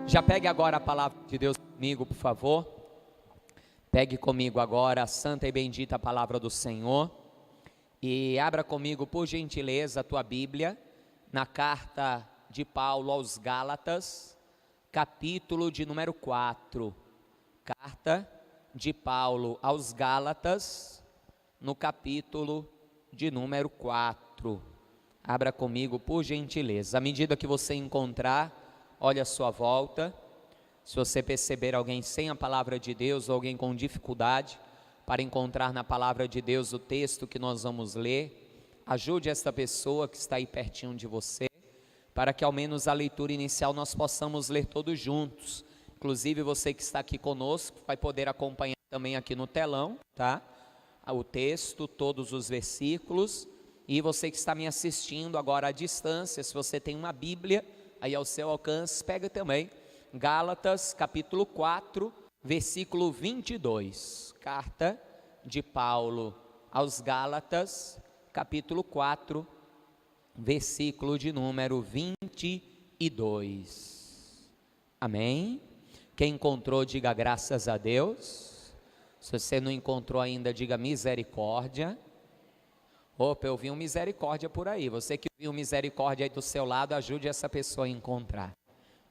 Já pegue agora a palavra de Deus comigo, por favor. Pegue comigo agora a santa e bendita palavra do Senhor. E abra comigo, por gentileza, a tua Bíblia, na carta de Paulo aos Gálatas, capítulo de número 4. Carta de Paulo aos Gálatas, no capítulo de número 4. Abra comigo, por gentileza. À medida que você encontrar, olhe à sua volta. Se você perceber alguém sem a palavra de Deus, ou alguém com dificuldade para encontrar na palavra de Deus o texto que nós vamos ler, ajude esta pessoa que está aí pertinho de você, para que ao menos a leitura inicial nós possamos ler todos juntos. Inclusive você que está aqui conosco vai poder acompanhar também aqui no telão, tá? O texto, todos os versículos. E você que está me assistindo agora à distância, se você tem uma Bíblia aí ao seu alcance, pega também Gálatas capítulo 4, versículo 22. Carta de Paulo aos Gálatas, capítulo 4, versículo de número 22. Amém? Quem encontrou, diga graças a Deus. Se você não encontrou ainda, diga misericórdia. Opa, eu vi um misericórdia por aí. Você que viu misericórdia aí do seu lado, ajude essa pessoa a encontrar.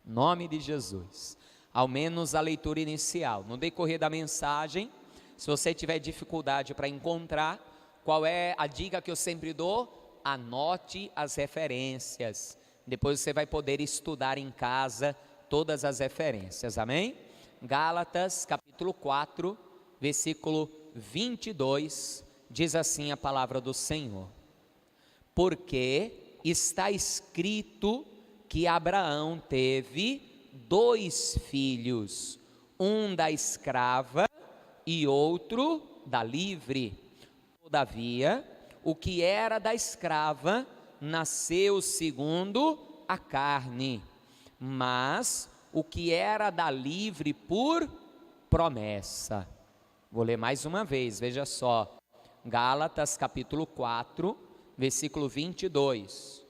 Em nome de Jesus. Ao menos a leitura inicial. No decorrer da mensagem, se você tiver dificuldade para encontrar, qual é a dica que eu sempre dou? Anote as referências. Depois você vai poder estudar em casa todas as referências. Amém? Gálatas capítulo 4, versículo 22. Diz assim a palavra do Senhor: porque está escrito que Abraão teve 2 filhos, um da escrava e outro da livre. Todavia, o que era da escrava nasceu segundo a carne, mas o que era da livre por promessa. Vou ler mais uma vez, veja só. Gálatas capítulo 4, versículo 22.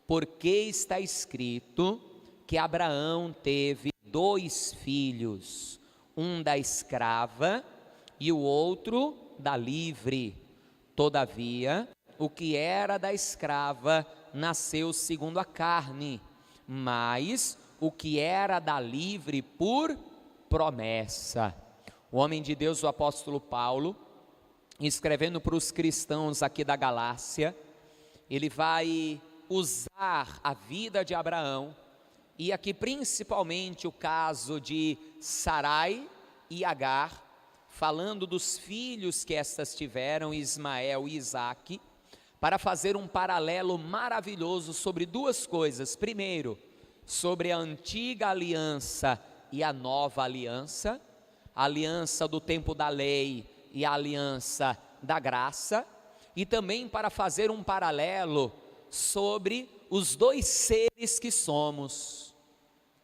Porque está escrito que Abraão teve 2 filhos, um da escrava e o outro da livre. Todavia, o que era da escrava nasceu segundo a carne, mas o que era da livre por promessa. O homem de Deus, o apóstolo Paulo, escrevendo para os cristãos aqui da Galácia, ele vai usar a vida de Abraão, e aqui principalmente o caso de Sarai e Agar, falando dos filhos que estas tiveram, Ismael e Isaque, para fazer um paralelo maravilhoso sobre 2 coisas. Primeiro, sobre a antiga aliança e a nova aliança, a aliança do tempo da lei e a aliança da graça, e também para fazer um paralelo sobre os 2 seres que somos.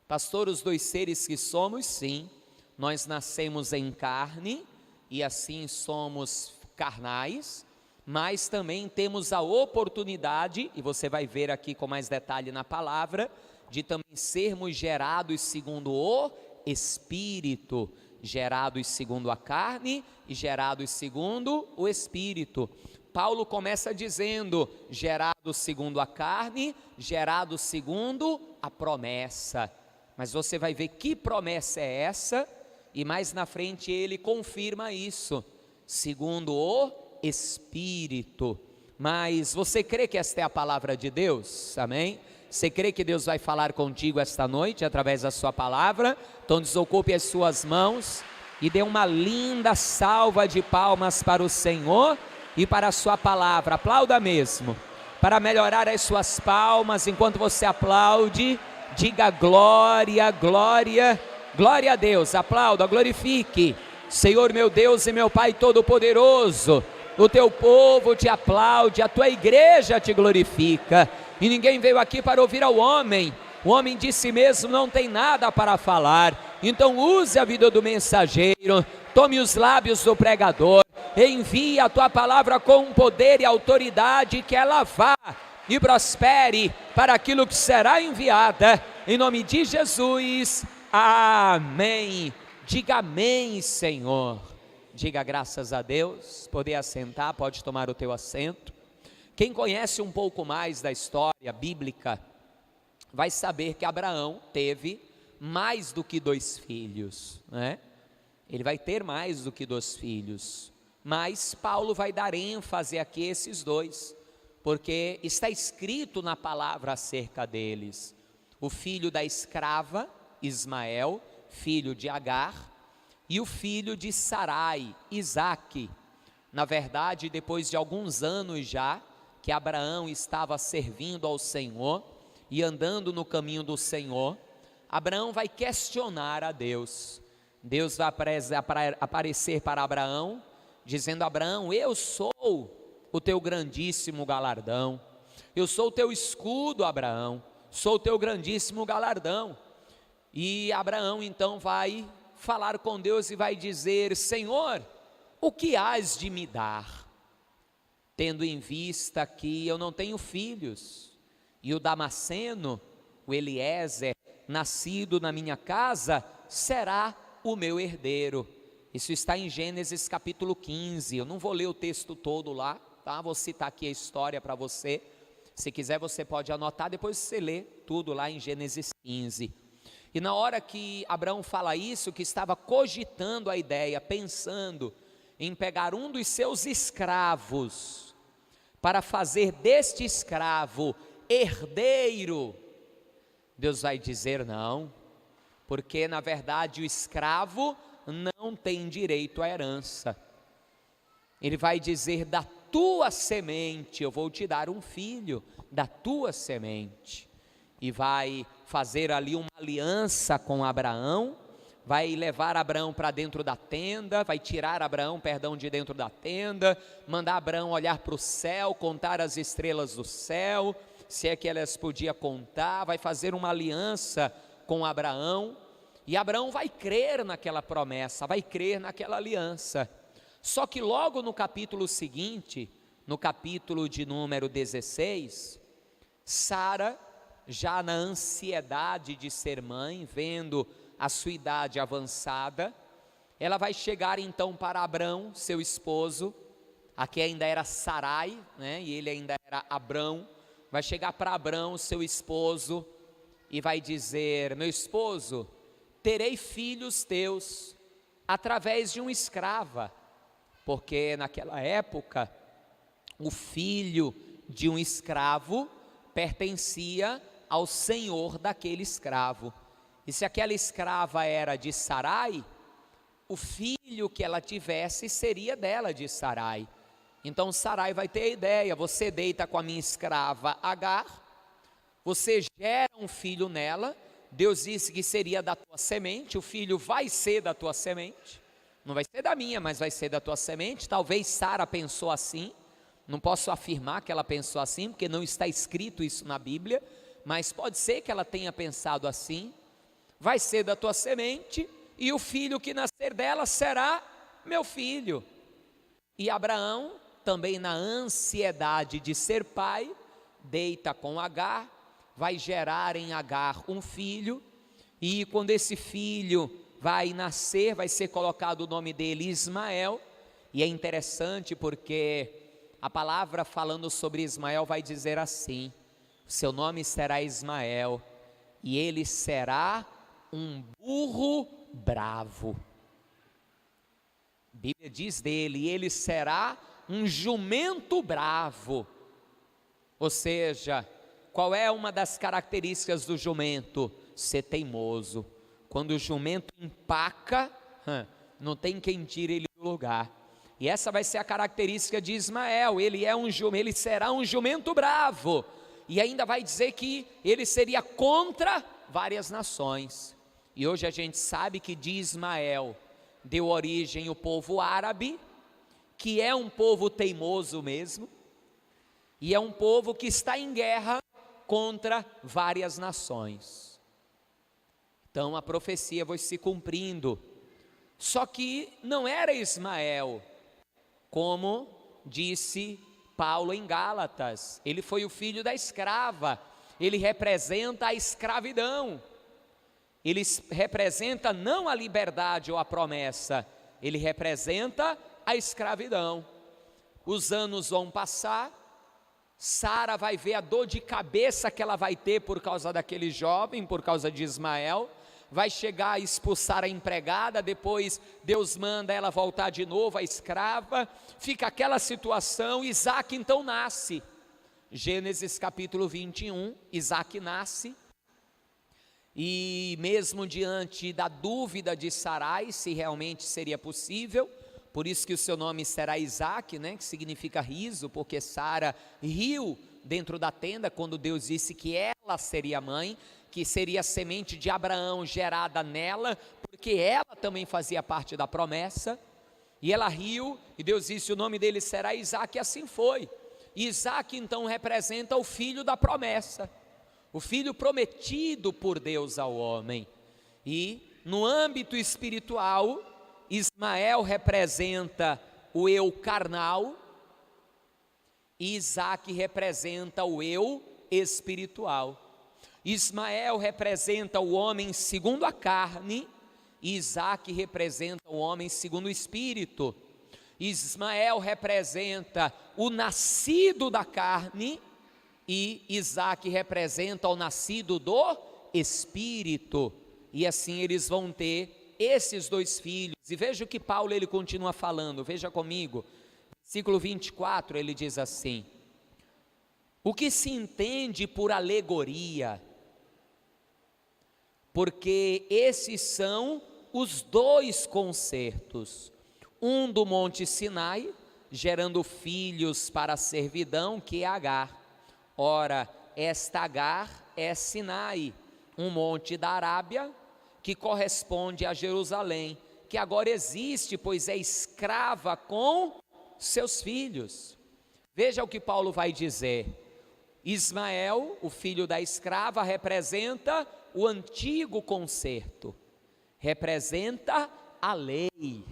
Pastor, os 2 seres que somos, sim, nós nascemos em carne e assim somos carnais, mas também temos a oportunidade, e você vai ver aqui com mais detalhe na palavra, de também sermos gerados segundo o Espírito, gerados segundo a carne e gerados segundo o Espírito. Paulo começa dizendo, gerados segundo a carne, gerados segundo a promessa. Mas você vai ver que promessa é essa, e mais na frente ele confirma isso, segundo o Espírito. Mas você crê que esta é a palavra de Deus? Amém? Você crê que Deus vai falar contigo esta noite através da sua palavra? Então desocupe as suas mãos e dê uma linda salva de palmas para o Senhor e para a sua palavra. Aplauda mesmo. Para melhorar as suas palmas, enquanto você aplaude, diga glória, glória, glória a Deus. Aplauda, glorifique. Senhor meu Deus e meu Pai Todo-Poderoso, o teu povo te aplaude, a tua igreja te glorifica. E ninguém veio aqui para ouvir ao homem. O homem de si mesmo não tem nada para falar. Então use a vida do mensageiro, tome os lábios do pregador, envie a tua palavra com poder e autoridade, que ela vá e prospere para aquilo que será enviada, em nome de Jesus, amém. Diga amém, Senhor. Diga graças a Deus. Poder assentar, pode tomar o teu assento. Quem conhece um pouco mais da história bíblica, vai saber que Abraão teve mais do que 2 filhos, né? Ele vai ter mais do que 2 filhos, mas Paulo vai dar ênfase aqui a esses 2, porque está escrito na palavra acerca deles: o filho da escrava, Ismael, filho de Agar, e o filho de Sarai, Isaque. Na verdade, depois de alguns anos já, que Abraão estava servindo ao Senhor, e andando no caminho do Senhor, Abraão vai questionar a Deus. Deus vai aparecer para Abraão, dizendo: Abraão, eu sou o teu grandíssimo galardão, eu sou o teu escudo, Abraão, sou o teu grandíssimo galardão. E Abraão então vai falar com Deus e vai dizer: Senhor, o que hás de me dar? Tendo em vista que eu não tenho filhos, e o Damasceno, o Eliezer, nascido na minha casa, será o meu herdeiro. Isso está em Gênesis capítulo 15, eu não vou ler o texto todo lá, tá? Vou citar aqui a história para você, se quiser você pode anotar, depois você lê tudo lá em Gênesis 15. E na hora que Abraão fala isso, que estava cogitando a ideia, pensando em pegar um dos seus escravos, para fazer deste escravo herdeiro, Deus vai dizer não, porque na verdade o escravo não tem direito à herança. Ele vai dizer: da tua semente eu vou te dar um filho, da tua semente. E vai fazer ali uma aliança com Abraão, vai levar Abraão para dentro da tenda, vai tirar Abraão, de dentro da tenda, mandar Abraão olhar para o céu, contar as estrelas do céu, se é que elas podia contar, vai fazer uma aliança com Abraão, e Abraão vai crer naquela promessa, vai crer naquela aliança. Só que logo no capítulo seguinte, no capítulo de número 16, Sara, já na ansiedade de ser mãe, vendo a sua idade avançada, ela vai chegar então para Abrão, seu esposo, aqui ainda era Sarai, né, e ele ainda era Abrão, vai chegar para Abrão, seu esposo, e vai dizer: meu esposo, terei filhos teus, através de uma escrava, porque naquela época, o filho de um escravo pertencia ao senhor daquele escravo, e se aquela escrava era de Sarai, o filho que ela tivesse seria dela, de Sarai. Então Sarai vai ter a ideia: você deita com a minha escrava Agar, você gera um filho nela, Deus disse que seria da tua semente, o filho vai ser da tua semente, não vai ser da minha, mas vai ser da tua semente. Talvez Sara pensou assim, não posso afirmar que ela pensou assim, porque não está escrito isso na Bíblia, mas pode ser que ela tenha pensado assim: vai ser da tua semente, e o filho que nascer dela será meu filho. E Abraão, também na ansiedade de ser pai, deita com Agar, vai gerar em Agar um filho, e quando esse filho vai nascer, vai ser colocado o nome dele Ismael. E é interessante porque a palavra falando sobre Ismael vai dizer assim: seu nome será Ismael, e ele será um burro bravo. A Bíblia diz dele: ele será um jumento bravo. Ou seja, qual é uma das características do jumento? Ser teimoso. Quando o jumento empaca, não tem quem tire ele do lugar. E essa vai ser a característica de Ismael. Ele será um jumento bravo. E ainda vai dizer que ele seria contra várias nações. E hoje a gente sabe que de Ismael deu origem o povo árabe, que é um povo teimoso mesmo, e é um povo que está em guerra contra várias nações. Então a profecia vai se cumprindo. Só que não era Ismael, como disse Paulo em Gálatas, ele foi o filho da escrava, ele representa a escravidão. ele representa não a liberdade ou a promessa, ele representa a escravidão. Os anos vão passar, Sara vai ver a dor de cabeça que ela vai ter por causa daquele jovem, por causa de Ismael, vai chegar a expulsar a empregada, depois Deus manda ela voltar de novo, a escrava, fica aquela situação. Isaac então nasce, Gênesis capítulo 21, Isaac nasce, e mesmo diante da dúvida de Sarai, se realmente seria possível, por isso que o seu nome será Isaac, né, que significa riso, porque Sara riu dentro da tenda, quando Deus disse que ela seria mãe, que seria a semente de Abraão gerada nela, porque ela também fazia parte da promessa, e ela riu, e Deus disse, o nome dele será Isaac, e assim foi. Isaac então representa o filho da promessa, o filho prometido por Deus ao homem. E no âmbito espiritual, Ismael representa o eu carnal, e Isaac representa o eu espiritual. Ismael representa o homem segundo a carne, e Isaac representa o homem segundo o espírito. Ismael representa o nascido da carne, e Isaac representa o nascido do espírito, e assim eles vão ter esses dois filhos. E veja o que Paulo ele continua falando, veja comigo, versículo 24, ele diz assim: o que se entende por alegoria, porque esses são os dois concertos, um do monte Sinai, gerando filhos para a servidão, que é Agar. Ora, esta Agar é Sinai, um monte da Arábia, que corresponde a Jerusalém, que agora existe, pois é escrava com seus filhos. Veja o que Paulo vai dizer. Ismael, o filho da escrava, representa o antigo concerto, representa a lei.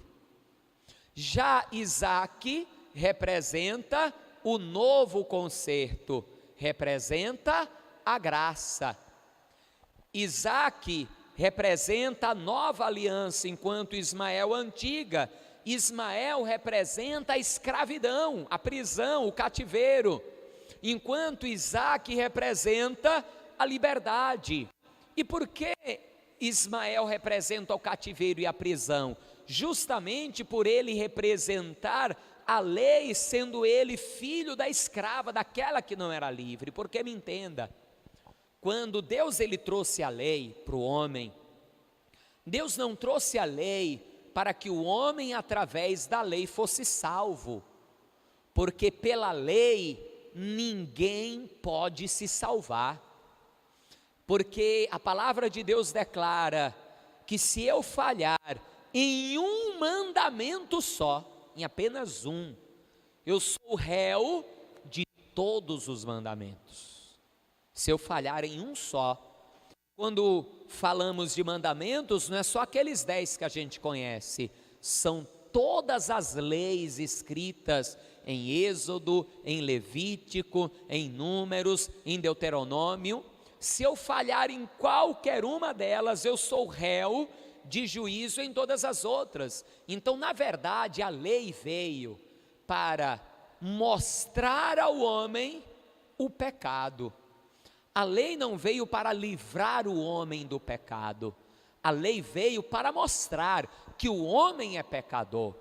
Já Isaac representa o novo concerto, representa a graça. Isaac representa a nova aliança, enquanto Ismael a antiga. Ismael representa a escravidão, a prisão, o cativeiro, enquanto Isaac representa a liberdade. E por que Ismael representa o cativeiro e a prisão? Justamente por ele representar a lei, sendo ele filho da escrava, daquela que não era livre. Porque me entenda, quando Deus ele trouxe a lei para o homem, Deus não trouxe a lei para que o homem através da lei fosse salvo, porque pela lei ninguém pode se salvar, porque a palavra de Deus declara que se eu falhar em um mandamento só, em apenas um, eu sou réu de todos os mandamentos. Se eu falhar em um só, quando falamos de mandamentos, não é só aqueles 10 que a gente conhece, são todas as leis escritas em Êxodo, em Levítico, em Números, em Deuteronômio. Se eu falhar em qualquer uma delas, eu sou réu de juízo em todas as outras. Então, na verdade, a lei veio para mostrar ao homem o pecado. A lei não veio para livrar o homem do pecado. A lei veio para mostrar que o homem é pecador.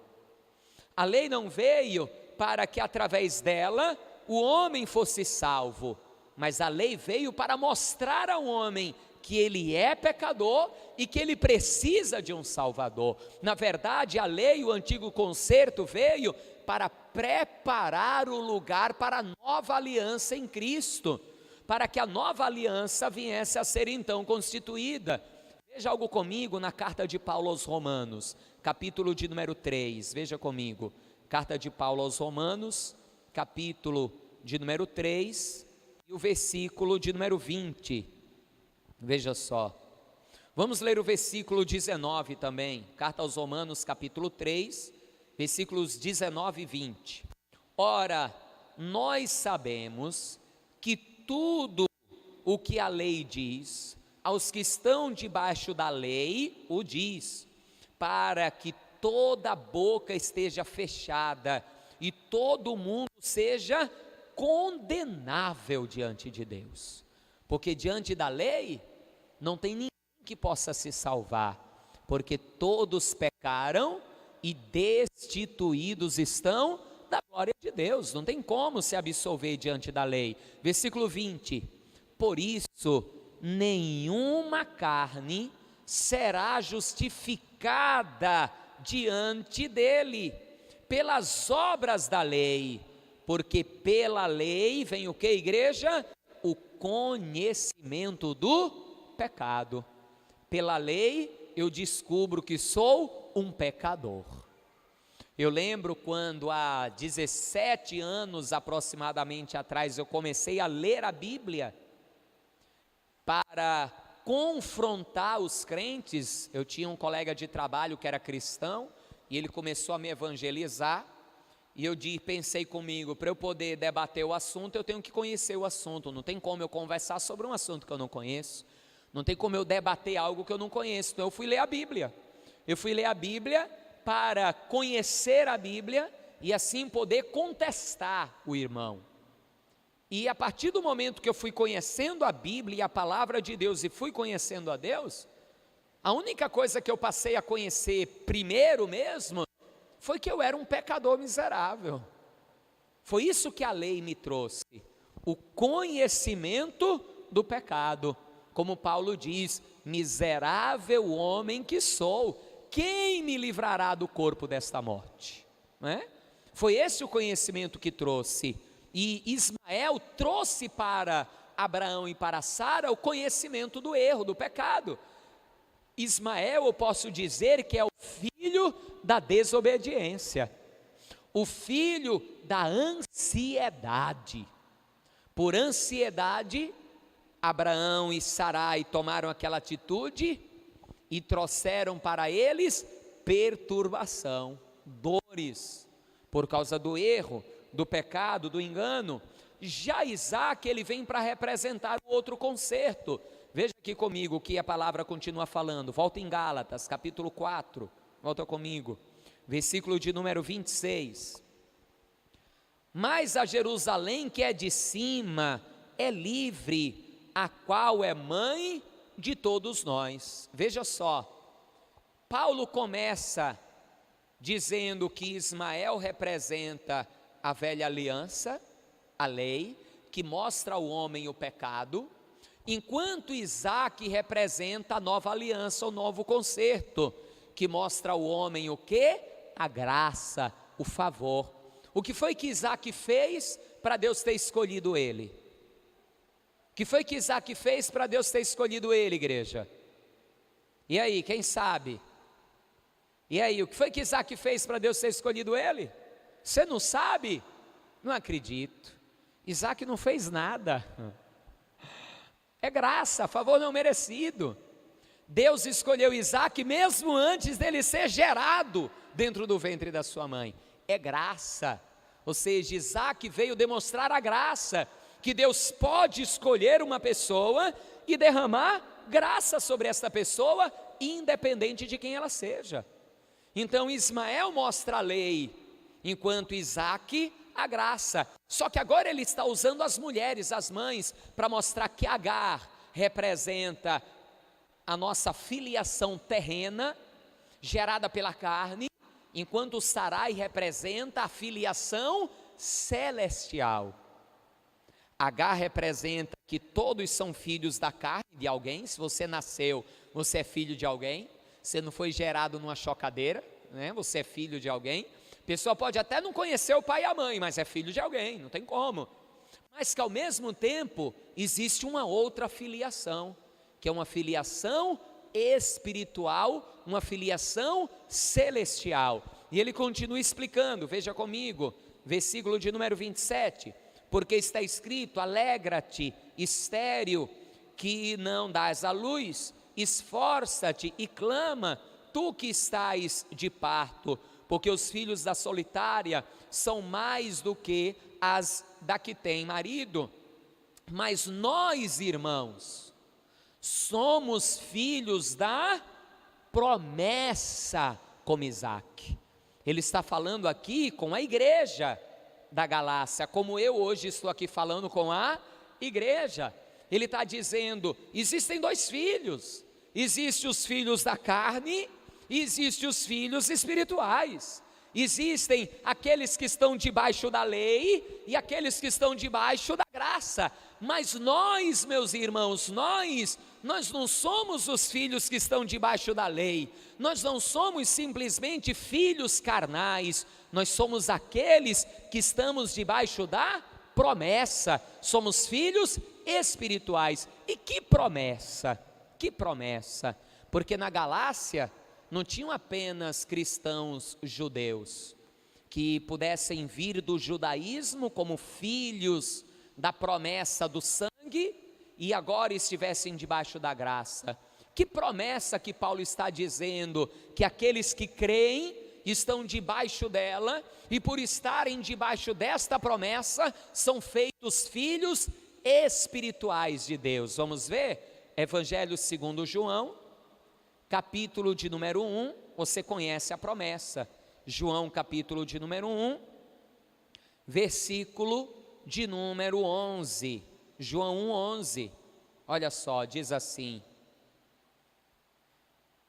A lei não veio para que através dela o homem fosse salvo, mas a lei veio para mostrar ao homem que ele é pecador e que ele precisa de um Salvador. Na verdade, a lei, o antigo concerto, veio para preparar o lugar para a nova aliança em Cristo, para que a nova aliança viesse a ser então constituída. Veja algo comigo na carta de Paulo aos Romanos, capítulo de número 3, veja comigo, carta de Paulo aos Romanos, capítulo de número 3, e o versículo de número 20, veja só, vamos ler o versículo 19 também, carta aos Romanos capítulo 3, versículos 19 e 20, ora, nós sabemos que tudo o que a lei diz, aos que estão debaixo da lei, o diz, para que toda boca esteja fechada e todo mundo seja condenável diante de Deus. Porque diante da lei não tem ninguém que possa se salvar, porque todos pecaram e destituídos estão da glória de Deus. Não tem como se absolver diante da lei. Versículo 20: por isso nenhuma carne será justificada diante dele pelas obras da lei, porque pela lei vem o que, igreja? O conhecimento do pecado. Pela lei eu descubro que sou um pecador. Eu lembro quando há 17 anos aproximadamente atrás eu comecei a ler a Bíblia para confrontar os crentes. Eu tinha um colega de trabalho que era cristão e ele começou a me evangelizar, e eu pensei comigo, para eu poder debater o assunto eu tenho que conhecer o assunto. Não tem como eu conversar sobre um assunto que eu não conheço, não tem como eu debater algo que eu não conheço. Então eu fui ler a Bíblia. Eu fui ler a Bíblia para conhecer a Bíblia e assim poder contestar o irmão. E a partir do momento que eu fui conhecendo a Bíblia e a palavra de Deus e fui conhecendo a Deus, a única coisa que eu passei a conhecer primeiro mesmo foi que eu era um pecador miserável. Foi isso que a lei me trouxe, o conhecimento do pecado. Como Paulo diz, miserável homem que sou, quem me livrará do corpo desta morte? Não é? Foi esse o conhecimento que trouxe. E Ismael trouxe para Abraão e para Sara o conhecimento do erro, do pecado. Ismael, eu posso dizer que é o filho da desobediência, o filho da ansiedade. Por ansiedade, Abraão e Sarai tomaram aquela atitude e trouxeram para eles perturbação, dores, por causa do erro, do pecado, do engano. Já Isaac, ele vem para representar o outro concerto. Veja aqui comigo o que a palavra continua falando. Volta em Gálatas, capítulo 4, volta comigo, versículo de número 26. Mas a Jerusalém que é de cima é livre, a qual é mãe de todos nós. Veja só, Paulo começa dizendo que Ismael representa a velha aliança, a lei, que mostra ao homem o pecado, enquanto Isaac representa a nova aliança, o novo concerto, que mostra ao homem o que? A graça, o favor. O que foi que Isaac fez para Deus ter escolhido ele? O que foi que Isaac fez para Deus ter escolhido ele, igreja? E aí, quem sabe? E aí, o que foi que Isaac fez para Deus ter escolhido ele? Você não sabe? Não acredito. Isaac não fez nada. É graça, favor não merecido. Deus escolheu Isaac mesmo antes dele ser gerado dentro do ventre da sua mãe. É graça. Ou seja, Isaac veio demonstrar a graça, que Deus pode escolher uma pessoa e derramar graça sobre esta pessoa, independente de quem ela seja. Então Ismael mostra a lei, enquanto Isaac a graça. Só que agora ele está usando as mulheres, as mães, para mostrar que Agar representa a nossa filiação terrena, gerada pela carne, enquanto Sarai representa a filiação celestial. Agar representa que todos são filhos da carne de alguém. Se você nasceu, você é filho de alguém. Você não foi gerado numa chocadeira, né? Você é filho de alguém. A pessoa pode até não conhecer o pai e a mãe, mas é filho de alguém, não tem como. Mas que ao mesmo tempo existe uma outra filiação, que é uma filiação espiritual, uma filiação celestial. E ele continua explicando, veja comigo, versículo de número 27, porque está escrito: alegra-te, estéril, que não dás à luz, esforça-te e clama, tu que estás de parto, porque os filhos da solitária são mais do que as da que tem marido. Mas nós, irmãos, somos filhos da promessa, como Isaac. Ele está falando aqui com a igreja da Galácia, como eu hoje estou aqui falando com a igreja. Ele está dizendo, existem dois filhos, existem os filhos da carne e existem os filhos espirituais. Existem aqueles que estão debaixo da lei e aqueles que estão debaixo da graça. Mas nós, meus irmãos, nós não somos os filhos que estão debaixo da lei. Nós não somos simplesmente filhos carnais. Nós somos aqueles que estamos debaixo da promessa. Somos filhos espirituais. E que promessa? Que promessa? Porque na Galácia não tinham apenas cristãos judeus que pudessem vir do judaísmo como filhos da promessa do sangue e agora estivessem debaixo da graça. Que promessa que Paulo está dizendo? Que aqueles que creem estão debaixo dela e por estarem debaixo desta promessa são feitos filhos espirituais de Deus. Vamos ver? Evangelho segundo João, capítulo de número 1, você conhece a promessa. João capítulo de número 1, versículo de número 11. João 1:11, olha só, diz assim: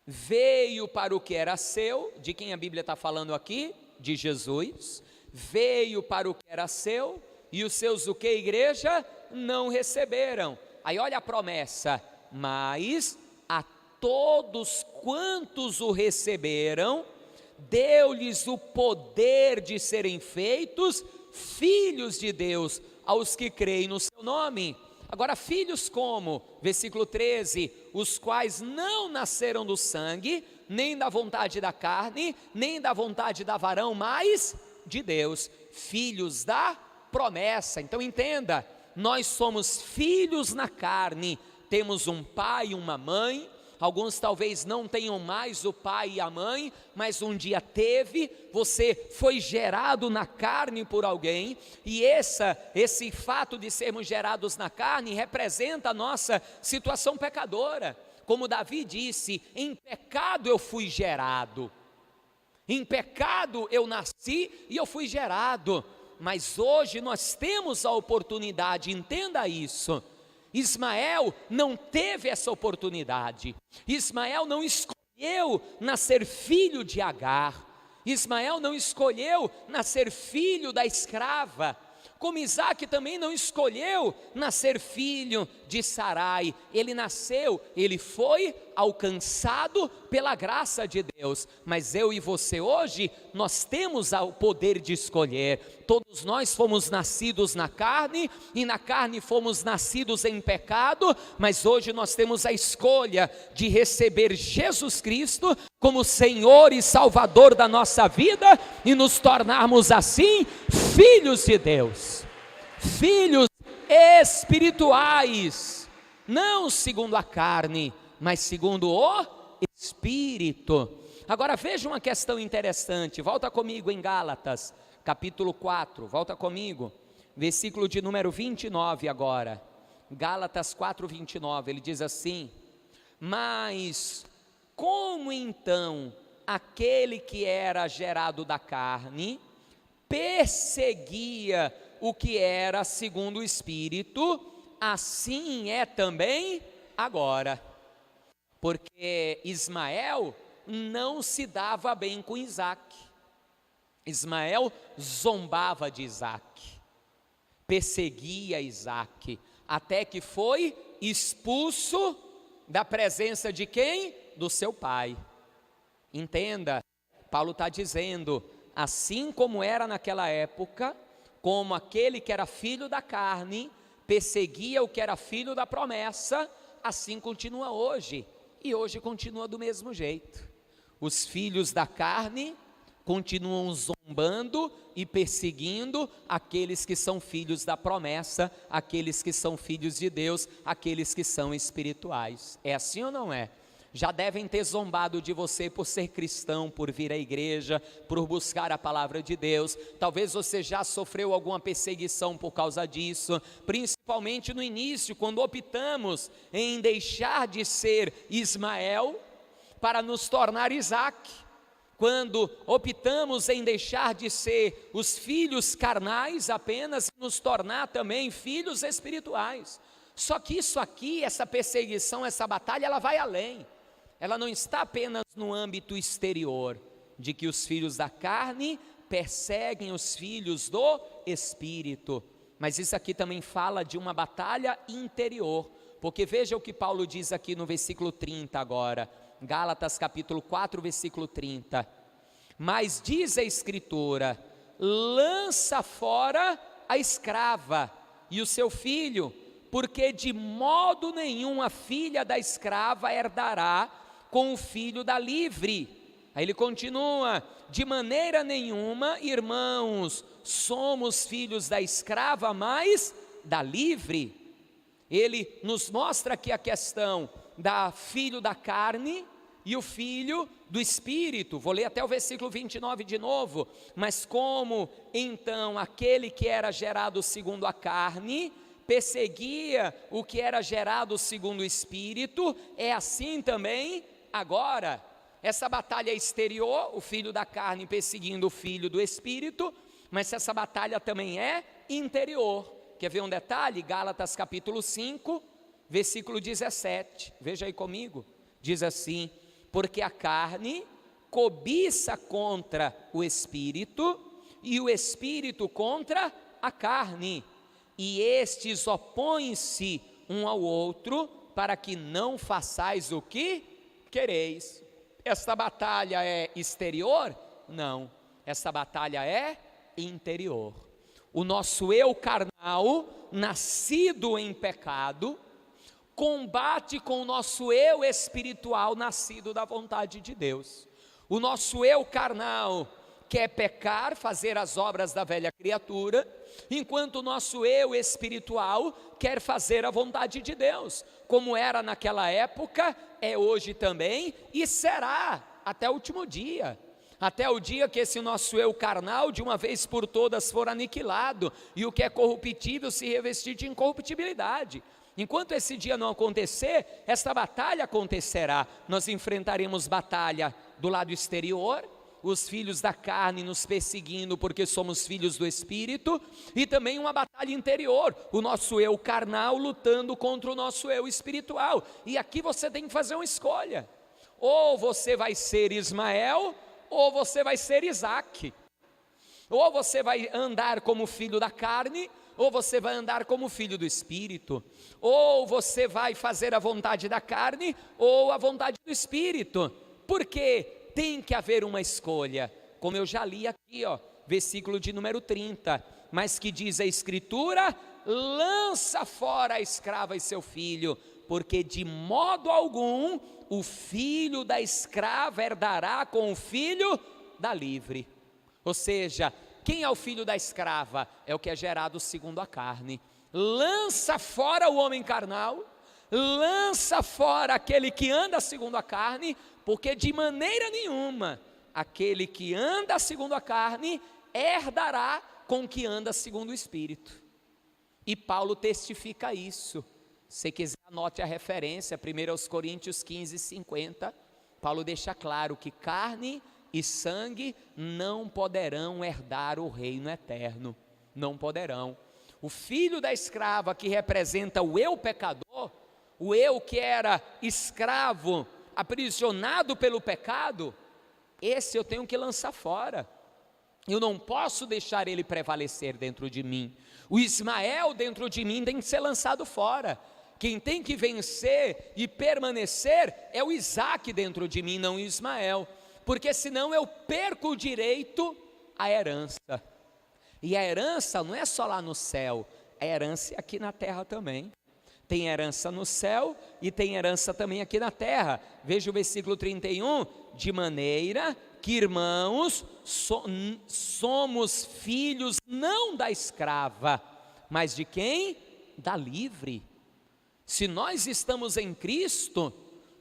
veio para o que era seu. De quem a Bíblia está falando aqui? De Jesus. Veio para o que era seu, e os seus o que, igreja? Não receberam. Aí olha a promessa: mas a todos quantos o receberam, deu-lhes o poder de serem feitos filhos de Deus, aos que creem no seu nome. Agora, filhos como? Versículo 13: os quais não nasceram do sangue, nem da vontade da carne, nem da vontade da varão, mas de Deus. Filhos da promessa. Então entenda, nós somos filhos na carne, temos um pai e uma mãe. Alguns talvez não tenham mais o pai e a mãe, mas um dia teve. Você foi gerado na carne por alguém, e esse fato de sermos gerados na carne representa a nossa situação pecadora. Como Davi disse, em pecado eu fui gerado, em pecado eu nasci e eu fui gerado. Mas hoje nós temos a oportunidade, entenda isso. Ismael não teve essa oportunidade. Ismael não escolheu nascer filho de Agar. Ismael não escolheu nascer filho da escrava. Como Isaac também não escolheu nascer filho de Sarai. Ele nasceu, ele foi alcançado pela graça de Deus. Mas eu e você hoje, nós temos o poder de escolher. Todos nós fomos nascidos na carne, e na carne fomos nascidos em pecado, mas hoje nós temos a escolha de receber Jesus Cristo como Senhor e Salvador da nossa vida, e nos tornarmos assim filhos de Deus, filhos espirituais, não segundo a carne, mas segundo o Espírito. Agora veja uma questão interessante, volta comigo em Gálatas, capítulo 4, volta comigo, versículo de número 29 agora, Gálatas 4:29, ele diz assim: mas como então aquele que era gerado da carne perseguia o que era segundo o Espírito, assim é também agora. Porque Ismael não se dava bem com Isaac. Ismael zombava de Isaac, perseguia Isaac, até que foi expulso da presença de quem? Do seu pai. Entenda, Paulo está dizendo, assim como era naquela época, como aquele que era filho da carne perseguia o que era filho da promessa, assim continua hoje, e hoje continua do mesmo jeito. Os filhos da carne continuam zombando e perseguindo aqueles que são filhos da promessa, aqueles que são filhos de Deus, aqueles que são espirituais. É assim ou não é? já devem ter zombado de você por ser cristão, por vir à igreja, por buscar a palavra de Deus. Talvez você já sofreu alguma perseguição por causa disso, principalmente no início, quando optamos em deixar de ser Ismael para nos tornar Isaque, quando optamos em deixar de ser os filhos carnais apenas e nos tornar também filhos espirituais. Só que isso aqui, essa perseguição, essa batalha, ela vai além. Ela não está apenas no âmbito exterior, de que os filhos da carne perseguem os filhos do Espírito, mas isso aqui também fala de uma batalha interior, porque veja o que Paulo diz aqui no versículo 30 agora, Gálatas capítulo 4, versículo 30, mas diz a Escritura, lança fora a escrava e o seu filho, porque de modo nenhum a filha da escrava herdará com o filho da livre. Aí ele continua, de maneira nenhuma, irmãos, somos filhos da escrava, mas da livre. Ele nos mostra aqui a questão da filho da carne e o filho do Espírito. Vou ler até o versículo 29 de novo. Mas como então aquele que era gerado segundo a carne perseguia o que era gerado segundo o Espírito, é assim também agora. Essa batalha exterior, o filho da carne perseguindo o filho do Espírito, mas essa batalha também é interior. Quer ver um detalhe? Gálatas capítulo 5, versículo 17, veja aí comigo, diz assim, porque a carne cobiça contra o Espírito, e o Espírito contra a carne, e estes opõem-se um ao outro, para que não façais o que quereis. Esta batalha é exterior? Não, essa batalha é interior. O nosso eu carnal, nascido em pecado, combate com o nosso eu espiritual, nascido da vontade de Deus. O nosso eu carnal quer pecar, fazer as obras da velha criatura, enquanto o nosso eu espiritual quer fazer a vontade de Deus, como era naquela época, é hoje também e será até o último dia, até o dia que esse nosso eu carnal de uma vez por todas for aniquilado, e o que é corruptível se revestir de incorruptibilidade. Enquanto esse dia não acontecer, esta batalha acontecerá. Nós enfrentaremos batalha do lado exterior, os filhos da carne nos perseguindo porque somos filhos do Espírito, e também uma batalha interior, o nosso eu carnal lutando contra o nosso eu espiritual. E aqui você tem que fazer uma escolha, ou você vai ser Ismael, ou você vai ser Isaque, ou você vai andar como filho da carne, ou você vai andar como filho do Espírito, ou você vai fazer a vontade da carne, ou a vontade do Espírito, porque tem que haver uma escolha, como eu já li aqui, versículo de número 30, mas que diz a Escritura, lança fora a escrava e seu filho, porque de modo algum o filho da escrava herdará com o filho da livre. Ou seja, quem é o filho da escrava? É o que é gerado segundo a carne. Lança fora o homem carnal, lança fora aquele que anda segundo a carne, porque de maneira nenhuma aquele que anda segundo a carne herdará com o que anda segundo o Espírito. E Paulo testifica isso. Se quiser, anote a referência, 1 Coríntios 15, 50. Paulo deixa claro que carne e sangue não poderão herdar o reino eterno, não poderão. O filho da escrava, que representa o eu pecador, o eu que era escravo, aprisionado pelo pecado, esse eu tenho que lançar fora. Eu não posso deixar ele prevalecer dentro de mim. O Ismael dentro de mim tem que ser lançado fora. Quem tem que vencer e permanecer é o Isaque dentro de mim, não o Ismael, porque senão eu perco o direito à herança. E a herança não é só lá no céu, a herança é aqui na terra também. Tem herança no céu e tem herança também aqui na terra. Veja o versículo 31, de maneira que, irmãos, somos filhos não da escrava, mas de quem? Da livre. Se nós estamos em Cristo,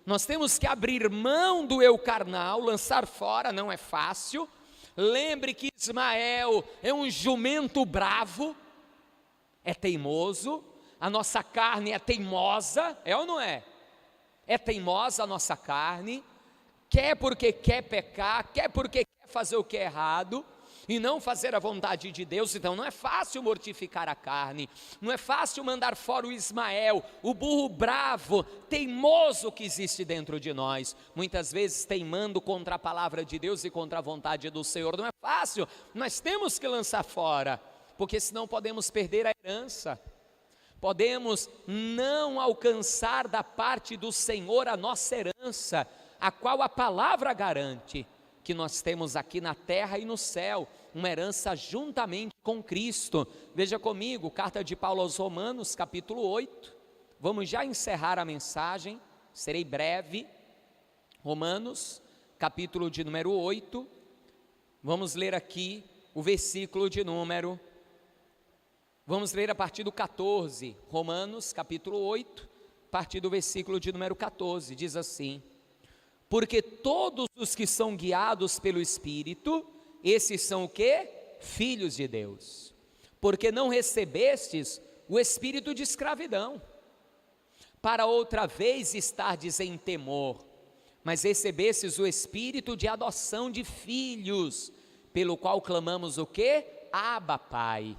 Nós temos que abrir mão do eu carnal, lançar fora, não é fácil. Lembre que Ismael é um jumento bravo, é teimoso, a nossa carne é teimosa, é ou não é? É teimosa a nossa carne, quer porque quer pecar, quer porque quer fazer o que é errado, e não fazer a vontade de Deus. Então não é fácil mortificar a carne, não é fácil mandar fora o Ismael, o burro bravo, teimoso que existe dentro de nós, muitas vezes teimando contra a palavra de Deus e contra a vontade do Senhor. Não é fácil, nós temos que lançar fora, porque senão podemos perder a herança, podemos não alcançar da parte do Senhor a nossa herança, a qual a palavra garante que nós temos aqui na terra e no céu, uma herança juntamente com Cristo. Veja comigo, carta de Paulo aos Romanos, capítulo 8, vamos já encerrar a mensagem, serei breve. Romanos, capítulo de número 8, vamos ler aqui o versículo de número, vamos ler a partir do 14, Romanos, capítulo 8, a partir do versículo de número 14, diz assim: porque todos os que são guiados pelo Espírito, esses são o quê? Filhos de Deus. Porque não recebestes o espírito de escravidão, para outra vez estardes em temor, mas recebestes o espírito de adoção de filhos, pelo qual clamamos o quê? Abba, Pai.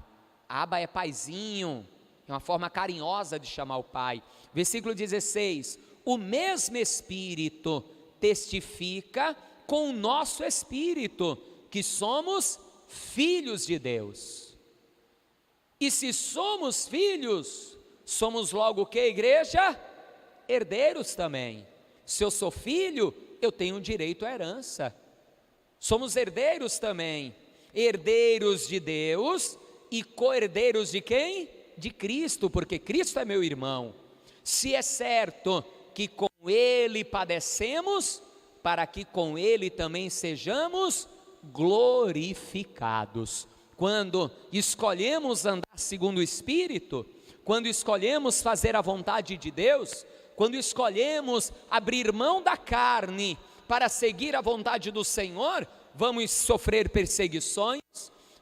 Abba é paizinho, é uma forma carinhosa de chamar o Pai. Versículo 16: o mesmo Espírito testifica com o nosso espírito que somos filhos de Deus. E se somos filhos, somos logo o que, igreja? Herdeiros também. Se eu sou filho, eu tenho direito à herança. Somos herdeiros também, herdeiros de Deus e co-herdeiros de quem? De Cristo, porque Cristo é meu irmão. Se é certo que com Ele padecemos, para que com Ele também sejamos glorificados. Quando escolhemos andar segundo o Espírito, quando escolhemos fazer a vontade de Deus, quando escolhemos abrir mão da carne para seguir a vontade do Senhor, vamos sofrer perseguições,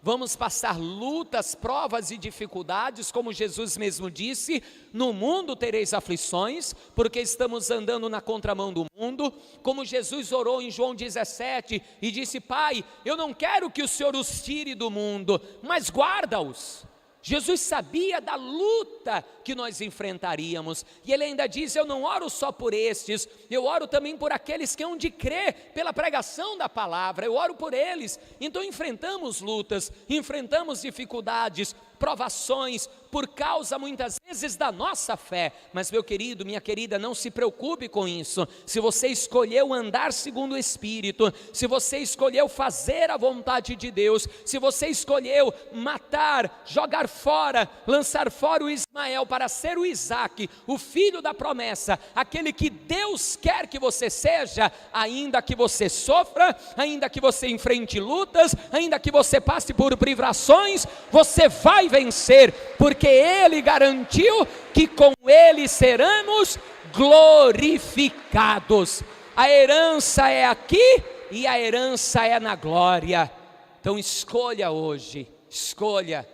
vamos passar lutas, provas e dificuldades, como Jesus mesmo disse: no mundo tereis aflições, porque estamos andando na contramão do mundo. Como Jesus orou em João 17 e disse: Pai, eu não quero que o Senhor os tire do mundo, mas guarda-os. Jesus sabia da luta que nós enfrentaríamos, e Ele ainda diz: eu não oro só por estes, eu oro também por aqueles que hão de crer pela pregação da palavra, eu oro por eles. Então enfrentamos lutas, enfrentamos dificuldades, provações, por causa muitas vezes da nossa fé. Mas meu querido, minha querida, não se preocupe com isso. Se você escolheu andar segundo o Espírito, se você escolheu fazer a vontade de Deus, se você escolheu matar, jogar fora, lançar fora o Ismael para ser o Isaque, o filho da promessa, aquele que Deus quer que você seja, ainda que você sofra, ainda que você enfrente lutas, ainda que você passe por privações, você vai vencer, porque Ele garantiu que com Ele seremos glorificados. A herança é aqui e a herança é na glória. Então escolha hoje, escolha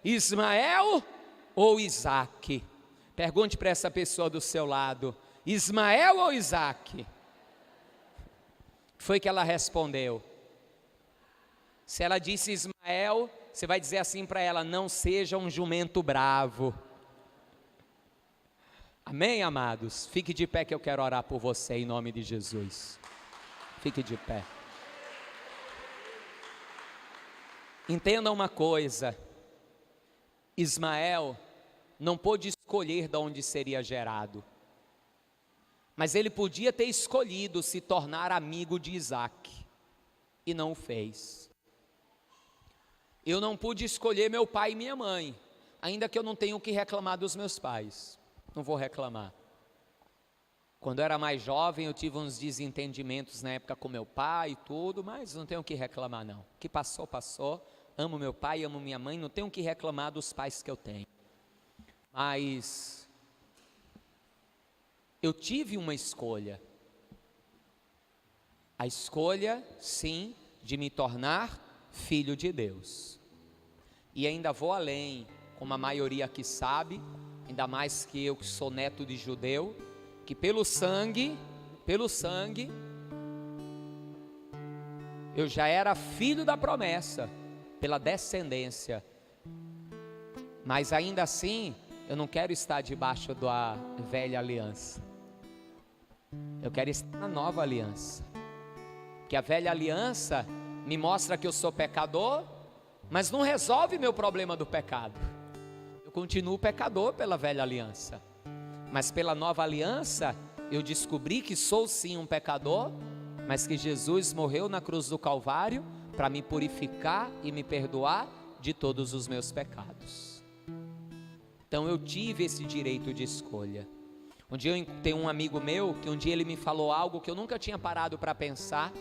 Ismael ou Isaque. Pergunte para essa pessoa do seu lado: Ismael ou Isaque? Foi que ela respondeu. Se ela disse Ismael, você vai dizer assim para ela: não seja um jumento bravo. Amém, amados? Fique de pé que eu quero orar por você em nome de Jesus. Fique de pé. Entenda uma coisa: Ismael não pôde escolher de onde seria gerado, mas ele podia ter escolhido se tornar amigo de Isaque, e não o fez. Eu não pude escolher meu pai e minha mãe, ainda que eu não tenha o que reclamar dos meus pais, não vou reclamar. Quando eu era mais jovem, eu tive uns desentendimentos na época com meu pai e tudo, mas não tenho o que reclamar não. O que passou, passou. Amo meu pai, amo minha mãe, não tenho o que reclamar dos pais que eu tenho. Mas eu tive uma escolha. A escolha, sim, de me tornar filho de Deus. E ainda vou além, como a maioria aqui sabe, ainda mais que eu que sou neto de judeu, que pelo sangue, eu já era filho da promessa, pela descendência. Mas ainda assim, eu não quero estar debaixo da velha aliança. Eu quero estar na nova aliança. Que a velha aliança me mostra que eu sou pecador, mas não resolve meu problema do pecado. Eu continuo pecador pela velha aliança. Mas pela nova aliança, eu descobri que sou sim um pecador, mas que Jesus morreu na cruz do Calvário para me purificar e me perdoar de todos os meus pecados. Então eu tive esse direito de escolha. Um dia eu tenho um amigo meu, que um dia ele me falou algo que eu nunca tinha parado para pensar,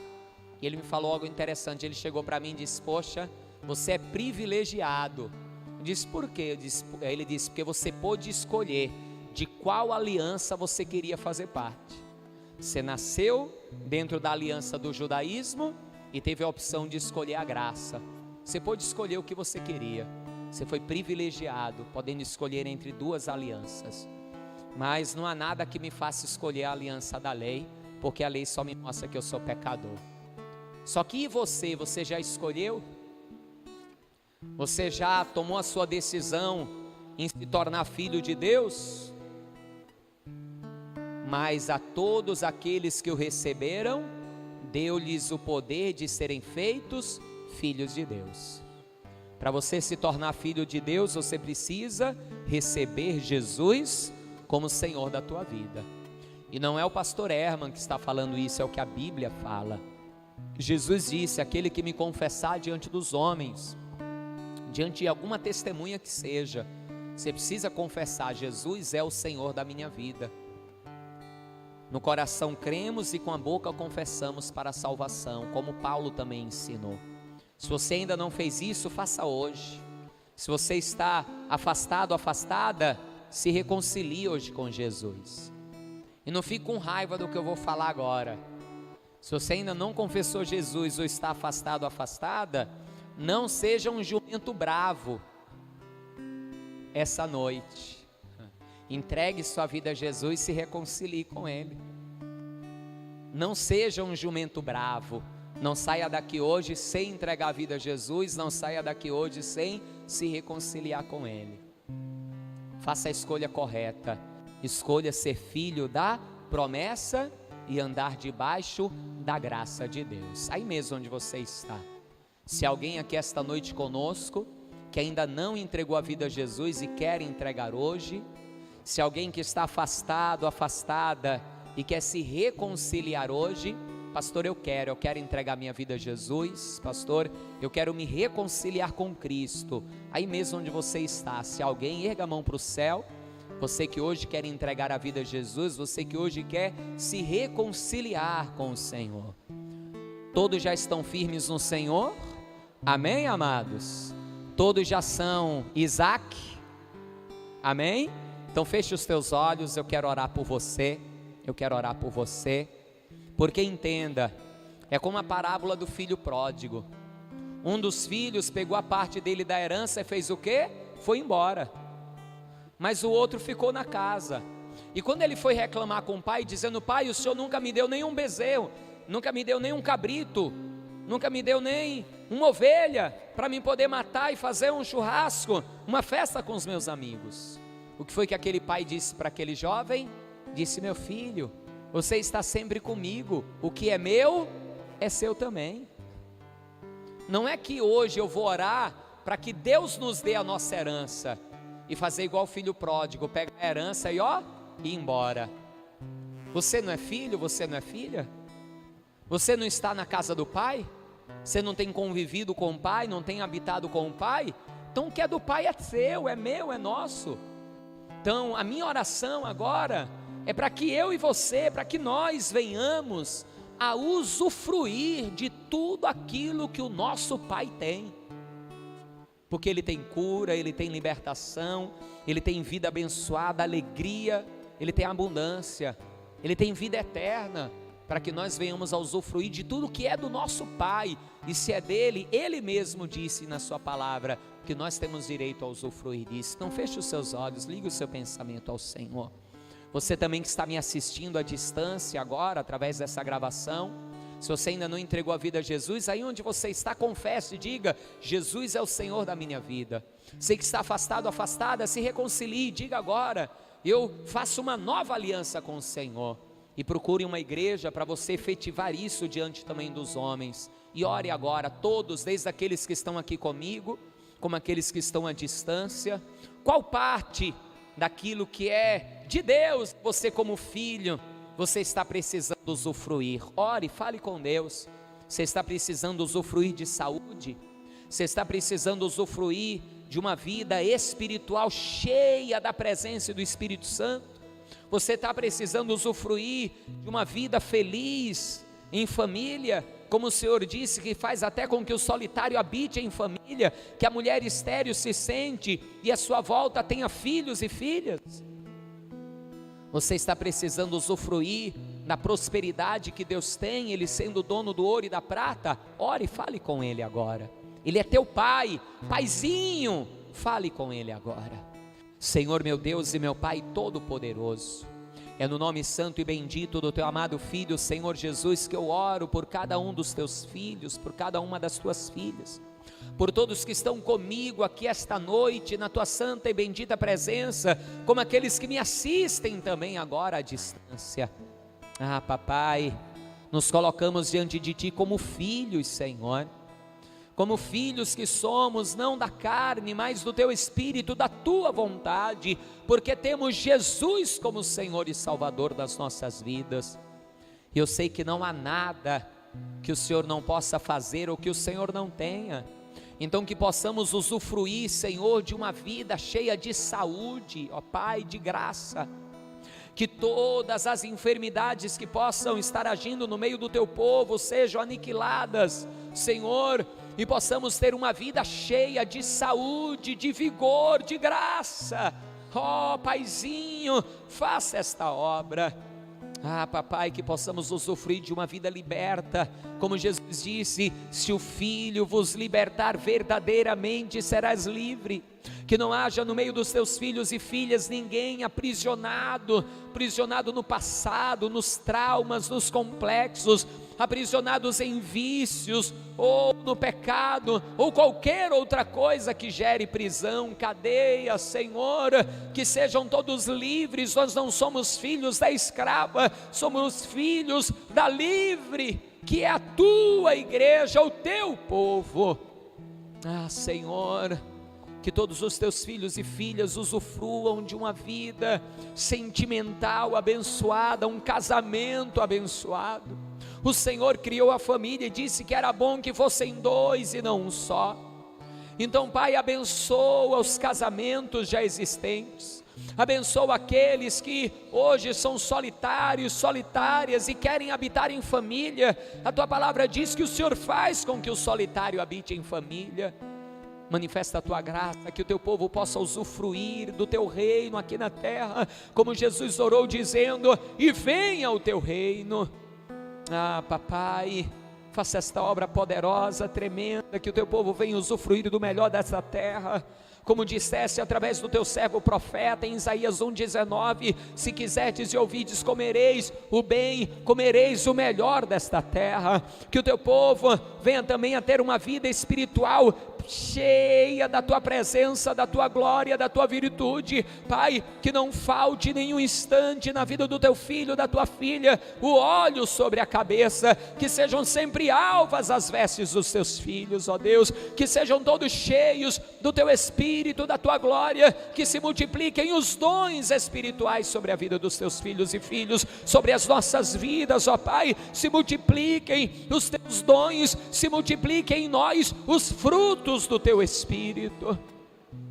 e ele me falou algo interessante. Ele chegou para mim e disse: poxa, você é privilegiado. Eu disse: por quê? Ele disse: porque você pôde escolher de qual aliança você queria fazer parte. Você nasceu dentro da aliança do judaísmo e teve a opção de escolher a graça. Você pôde escolher o que você queria. Você foi privilegiado, podendo escolher entre duas alianças. Mas não há nada que me faça escolher a aliança da lei, porque a lei só me mostra que eu sou pecador. Só que e você já escolheu? Você já tomou a sua decisão em se tornar filho de Deus? Mas a todos aqueles que o receberam, deu-lhes o poder de serem feitos filhos de Deus. Para você se tornar filho de Deus, você precisa receber Jesus como Senhor da tua vida. E não é o pastor Herman que está falando isso, é o que a Bíblia fala. Jesus disse: aquele que me confessar diante dos homens, diante de alguma testemunha que seja, você precisa confessar: Jesus é o Senhor da minha vida. No coração cremos e com a boca confessamos para a salvação, como Paulo também ensinou. Se você ainda não fez isso, faça hoje. Se você está afastado, afastada, se reconcilie hoje com Jesus. E não fique com raiva do que eu vou falar agora. Se você ainda não confessou Jesus ou está afastado, afastada, não seja um jumento bravo essa noite. Entregue sua vida a Jesus e se reconcilie com Ele. Não seja um jumento bravo. Não saia daqui hoje sem entregar a vida a Jesus. Não saia daqui hoje sem se reconciliar com Ele. Faça a escolha correta. Escolha ser filho da promessa e andar debaixo da graça de Deus. Aí mesmo onde você está. Se alguém aqui esta noite conosco, que ainda não entregou a vida a Jesus e quer entregar hoje, se alguém que está afastado, afastada e quer se reconciliar hoje, pastor, eu quero entregar minha vida a Jesus, pastor, eu quero me reconciliar com Cristo. Aí mesmo onde você está, se alguém, erga a mão para o céu, você que hoje quer entregar a vida a Jesus, você que hoje quer se reconciliar com o Senhor. Todos já estão firmes no Senhor? Amém, amados? Todos já são Isaac? Amém? Então feche os teus olhos, eu quero orar por você, porque entenda, é como a parábola do filho pródigo. Um dos filhos pegou a parte dele da herança e fez o quê? Foi embora. Mas o outro ficou na casa. E quando ele foi reclamar com o pai, dizendo: pai, o senhor nunca me deu nenhum bezerro, nunca me deu nenhum cabrito, nunca me deu nem uma ovelha para mim poder matar e fazer um churrasco, uma festa com os meus amigos. O que foi que aquele pai disse para aquele jovem? Disse: meu filho, você está sempre comigo, o que é meu é seu também. Não é que hoje eu vou orar para que Deus nos dê a nossa herança e fazer igual o filho pródigo, pegar a herança e ir embora. Você não é filho, você não é filha? Você não está na casa do pai? Você não tem convivido com o pai, não tem habitado com o pai? Então o que é do pai é seu, é meu, é nosso. Então a minha oração agora é para que eu e você, para que nós venhamos a usufruir de tudo aquilo que o nosso pai tem. Porque Ele tem cura, Ele tem libertação, Ele tem vida abençoada, alegria, Ele tem abundância, Ele tem vida eterna para que nós venhamos a usufruir de tudo que é do nosso Pai, e se é dele, Ele mesmo disse na sua palavra, que nós temos direito a usufruir disso. Então feche os seus olhos, ligue o seu pensamento ao Senhor. Você também que está me assistindo à distância agora, através dessa gravação, se você ainda não entregou a vida a Jesus, aí onde você está, confesse e diga: Jesus é o Senhor da minha vida. Você que está afastado, afastada, se reconcilie, diga agora: eu faço uma nova aliança com o Senhor. E procure uma igreja para você efetivar isso diante também dos homens. E ore agora, todos, desde aqueles que estão aqui comigo, como aqueles que estão à distância. Qual parte daquilo que é de Deus, você como filho, você está precisando usufruir? Ore, fale com Deus. Você está precisando usufruir de saúde? Você está precisando usufruir de uma vida espiritual cheia da presença do Espírito Santo? Você está precisando usufruir de uma vida feliz em família, como o Senhor disse, que faz até com que o solitário habite em família, que a mulher estéril se sente e à sua volta tenha filhos e filhas? Você está precisando usufruir da prosperidade que Deus tem, Ele sendo dono do ouro e da prata? Ore e fale com Ele agora. Ele é teu Pai, Paizinho, fale com Ele agora. Senhor meu Deus e meu Pai Todo-Poderoso, é no nome santo e bendito do Teu amado Filho, Senhor Jesus, que eu oro por cada um dos Teus filhos, por cada uma das Tuas filhas, por todos que estão comigo aqui esta noite, na Tua santa e bendita presença, como aqueles que me assistem também agora à distância. Ah, Papai, nos colocamos diante de Ti como filhos, Senhor, como filhos que somos, não da carne, mas do Teu Espírito, da Tua vontade, porque temos Jesus como Senhor e Salvador das nossas vidas. E eu sei que não há nada que o Senhor não possa fazer ou que o Senhor não tenha. Então que possamos usufruir, Senhor, de uma vida cheia de saúde, ó Pai, de graça. Que todas as enfermidades que possam estar agindo no meio do Teu povo sejam aniquiladas, Senhor, e possamos ter uma vida cheia de saúde, de vigor, de graça. Ó Paizinho, faça esta obra. Ah, Papai, que possamos usufruir de uma vida liberta, como Jesus disse: se o Filho vos libertar, verdadeiramente serás livre. Que não haja no meio dos teus filhos e filhas ninguém aprisionado no passado, nos traumas, nos complexos, aprisionados em vícios, ou no pecado, ou qualquer outra coisa que gere prisão, cadeia, Senhor, que sejam todos livres. Nós não somos filhos da escrava, somos filhos da livre, que é a Tua igreja, o Teu povo. Ah, Senhor, que todos os Teus filhos e filhas usufruam de uma vida sentimental abençoada, um casamento abençoado. O Senhor criou a família e disse que era bom que fossem dois e não um só. Então, Pai, abençoa os casamentos já existentes, abençoa aqueles que hoje são solitários, solitárias e querem habitar em família. A Tua palavra diz que o Senhor faz com que o solitário habite em família. Manifesta a Tua graça, que o Teu povo possa usufruir do Teu reino aqui na terra, como Jesus orou dizendo: e venha o Teu reino. Ah, Papai, faça esta obra poderosa, tremenda, que o Teu povo venha usufruir do melhor dessa terra, como disseste através do Teu servo profeta em Isaías 1,19: se quiserdes e ouvides, comereis o bem, comereis o melhor desta terra. Que o Teu povo venha também a ter uma vida espiritual cheia da Tua presença, da Tua glória, da Tua virtude. Pai, que não falte nenhum instante na vida do Teu filho, da Tua filha, o óleo sobre a cabeça, que sejam sempre alvas as vestes dos Teus filhos, ó Deus, que sejam todos cheios do Teu Espírito, da Tua glória, que se multipliquem os dons espirituais sobre a vida dos Teus filhos e filhos, sobre as nossas vidas, ó Pai, se multipliquem os Teus dons, se multipliquem em nós os frutos do Teu Espírito,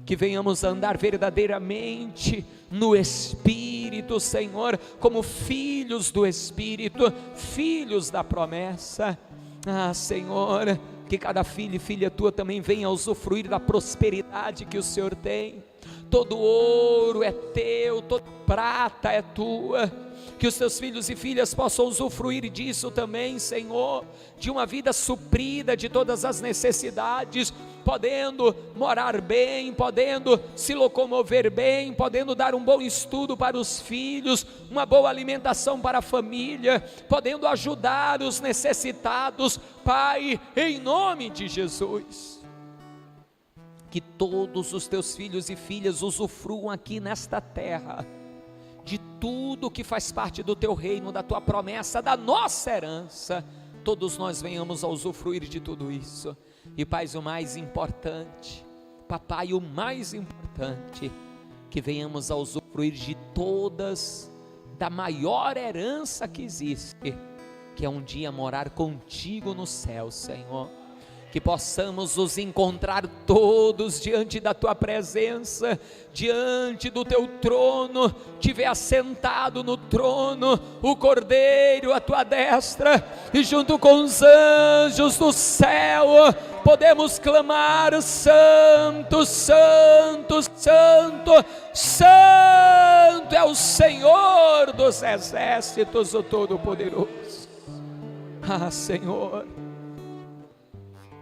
que venhamos andar verdadeiramente no Espírito, Senhor, como filhos do Espírito, filhos da promessa. Ah, Senhor, que cada filho e filha Tua também venha a usufruir da prosperidade que o Senhor tem. todo ouro é teu, toda prata é tua, que os teus filhos e filhas possam usufruir disso também, Senhor, de uma vida suprida de todas as necessidades, podendo morar bem, podendo se locomover bem, podendo dar um bom estudo para os filhos, uma boa alimentação para a família, podendo ajudar os necessitados, Pai, em nome de Jesus. Que todos os teus filhos e filhas usufruam aqui nesta terra de tudo que faz parte do teu reino, da tua promessa, da nossa herança. Todos nós venhamos a usufruir de tudo isso. E Pai, o mais importante, Papai, o mais importante, que venhamos a usufruir de todas, da maior herança que existe, que é um dia morar contigo no céu, Senhor. Que possamos nos encontrar todos diante da tua presença, diante do teu trono, te ver assentado no trono, o Cordeiro à tua destra, e junto com os anjos do céu, podemos clamar: Santo, Santo, Santo, Santo é o Senhor dos exércitos, o Todo-Poderoso. Ah, Senhor,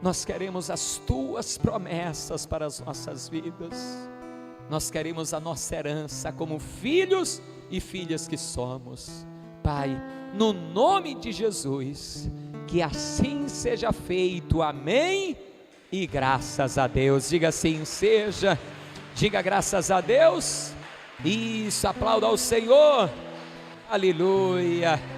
nós queremos as tuas promessas para as nossas vidas, nós queremos a nossa herança como filhos e filhas que somos. Pai, no nome de Jesus, que assim seja feito, amém, e graças a Deus. Diga assim seja, diga graças a Deus, isso, aplauda ao Senhor, aleluia.